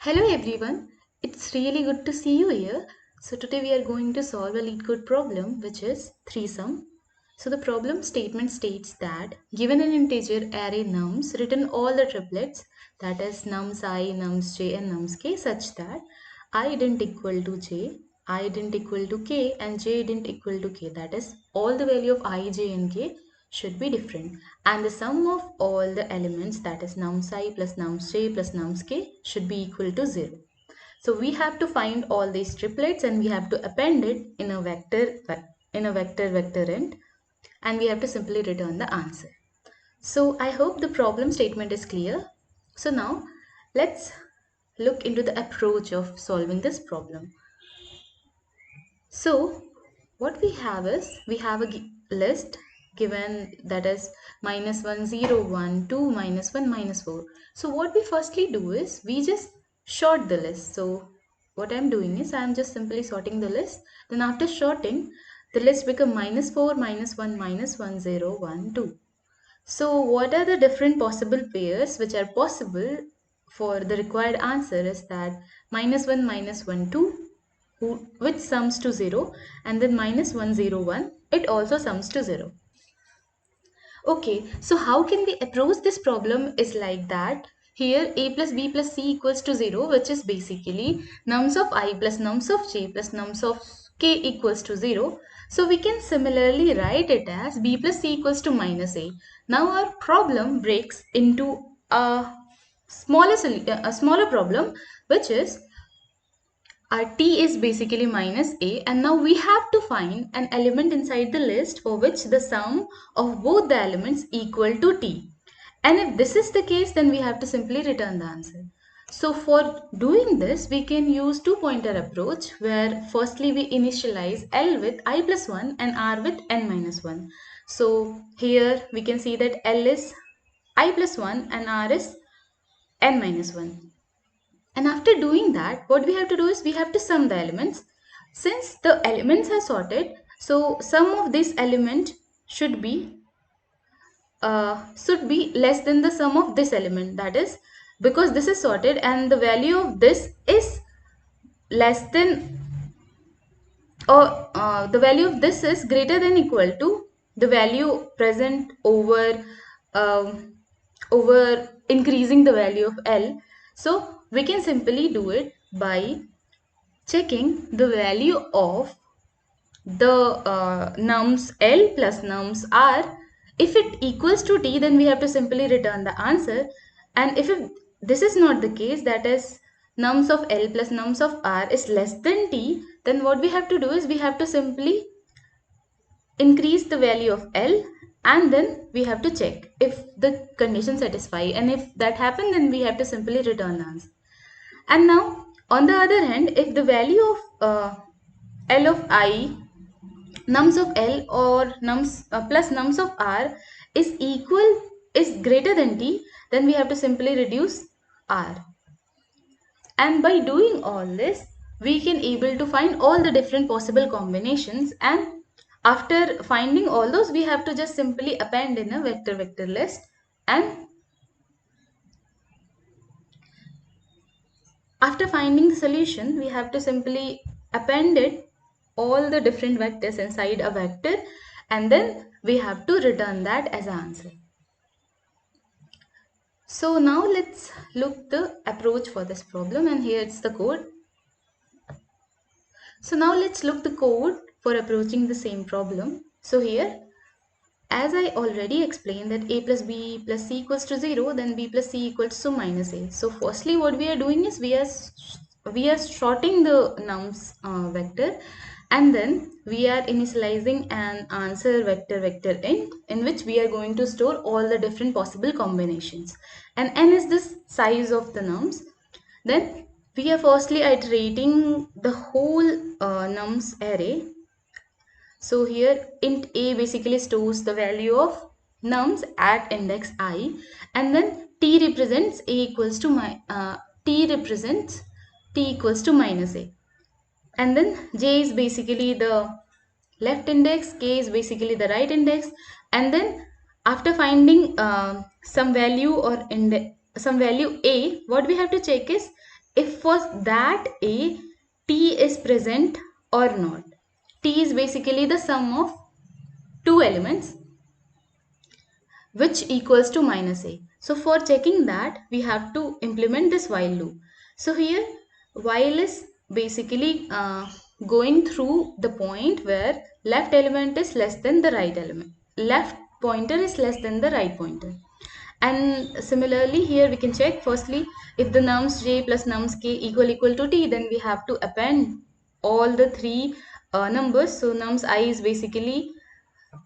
Hello everyone, it's really good to see you here. So today we are going to solve a Leetcode problem which is threesome. So the problem statement states that given an integer array nums, return all the triplets, that is nums I, nums j and nums k, such that I didn't equal to j, I didn't equal to k and j didn't equal to k, that is all the value of I, j and k should be different, and the sum of all the elements, that is nums I plus nums j plus nums k, should be equal to 0. So we have to find all these triplets and we have to append it in a vector int, and we have to simply return the answer. So I hope the problem statement is clear. So now let's look into the approach of solving this problem. So what we have is, we have a list given, that is minus 1 0 1 2 minus 1 minus 4. So what we firstly do is we just sort the list. So what I'm doing is I'm just simply sorting the list. Then after sorting, the list become minus 4 minus 1 minus 1 0 1 2. So what are the different possible pairs which are possible for the required answer is that minus 1 minus 1 2, which sums to 0, and then minus 1 0 1, it also sums to 0. Okay, so how can we approach this problem is like that. Here a plus b plus c equals to 0, which is basically nums of I plus nums of j plus nums of k equals to 0. So we can similarly write it as b plus c equals to minus a. Now our problem breaks into a smaller problem, which is our t is basically minus a, and now we have to find an element inside the list for which the sum of both the elements equal to t. And if this is the case, then we have to simply return the answer. So for doing this, we can use two-pointer approach, where firstly we initialize L with I plus 1 and R with n minus 1. So here we can see that L is I plus 1 and R is n minus 1. And after doing that, what we have to do is we have to sum the elements. Since the elements are sorted, so sum of this element should be less than the sum of this element. That is, because this is sorted and the value of this is less than, or the value of this is greater than equal to the value present over over increasing the value of L. So we can simply do it by checking the value of the nums L plus nums R. If it equals to t, then we have to simply return the answer. And if this is not the case, that is nums of L plus nums of R is less than t, then what we have to do is we have to simply increase the value of L, and then we have to check if the condition satisfy, and if that happens, then we have to simply return the answer. And now on the other hand, if the value of L of I, nums of L or nums plus nums of R is greater than t, then we have to simply reduce R. And by doing all this, we can able to find all the different possible combinations, and after finding all those, we have to just simply append in a vector list, and after finding the solution, we have to simply append it all the different vectors inside a vector, and then we have to return that as an answer. So now let's look the approach for this problem, and here it's the code. So now let's look the code for approaching the same problem. So here, as I already explained that a plus b plus c equals to 0, then b plus c equals to minus a. So firstly what we are doing is we are sorting the nums vector, and then we are initializing an answer vector int, in which we are going to store all the different possible combinations, and n is this size of the nums. Then we are firstly iterating the whole nums array. So here int a basically stores the value of nums at index I, and then t represents a equals to t represents t equals to minus a, and then j is basically the left index, k is basically the right index, and then after finding some value a, what we have to check is if for that A, T is present or not. T is basically the sum of two elements which equals to minus A. So for checking that, we have to implement this while loop. So here while is basically going through the point where left element is less than the right element. Left pointer is less than the right pointer. And similarly here we can check firstly if the nums j plus nums k equal to t, then we have to append all the three numbers. So nums I is basically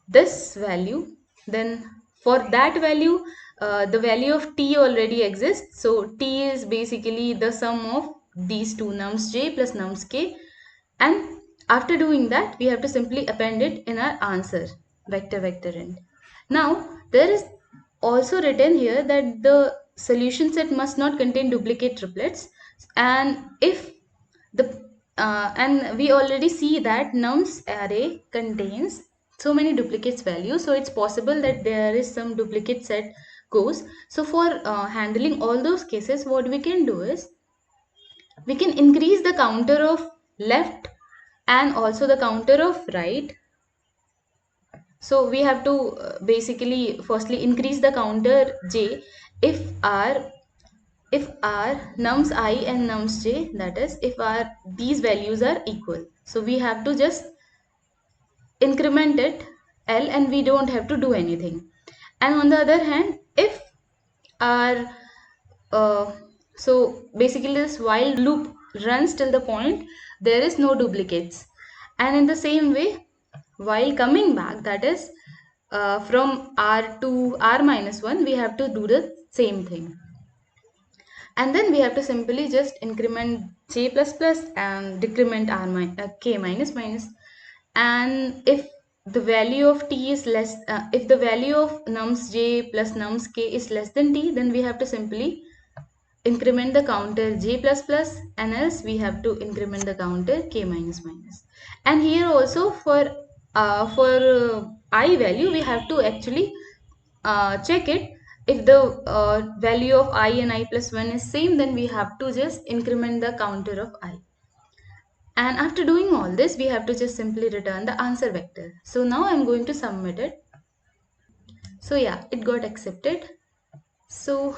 this value, then for that value the value of t already exists, so t is basically the sum of these two nums j plus nums k, and after doing that we have to simply append it in our answer vector end. Now there is also written here that the solution set must not contain duplicate triplets, and if the and we already see that nums array contains so many duplicates values, so it's possible that there is some duplicate set goes. So for handling all those cases, what we can do is we can increase the counter of left and also the counter of right. So we have to basically firstly increase the counter j if our nums I and nums j, that is if our these values are equal. So we have to just increment it L and we don't have to do anything. And on the other hand, if our so basically this while loop runs till the point there is no duplicates, and in the same way while coming back, that is from R to R minus 1, we have to do the same thing. And then we have to simply just increment j plus plus and decrement k minus minus. And if the value of t is less, if the value of nums j plus nums k is less than t, then we have to simply increment the counter j plus plus, and else we have to increment the counter k minus minus. And here also for I value we have to actually check it. If the value of I and I plus 1 is same, then we have to just increment the counter of I. And after doing all this, we have to just simply return the answer vector. So now I'm going to submit it. So yeah, it got accepted. So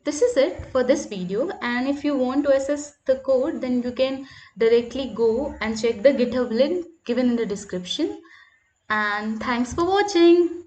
this is it for this video, and if you want to access the code, then you can directly go and check the GitHub link given in the description. And thanks for watching.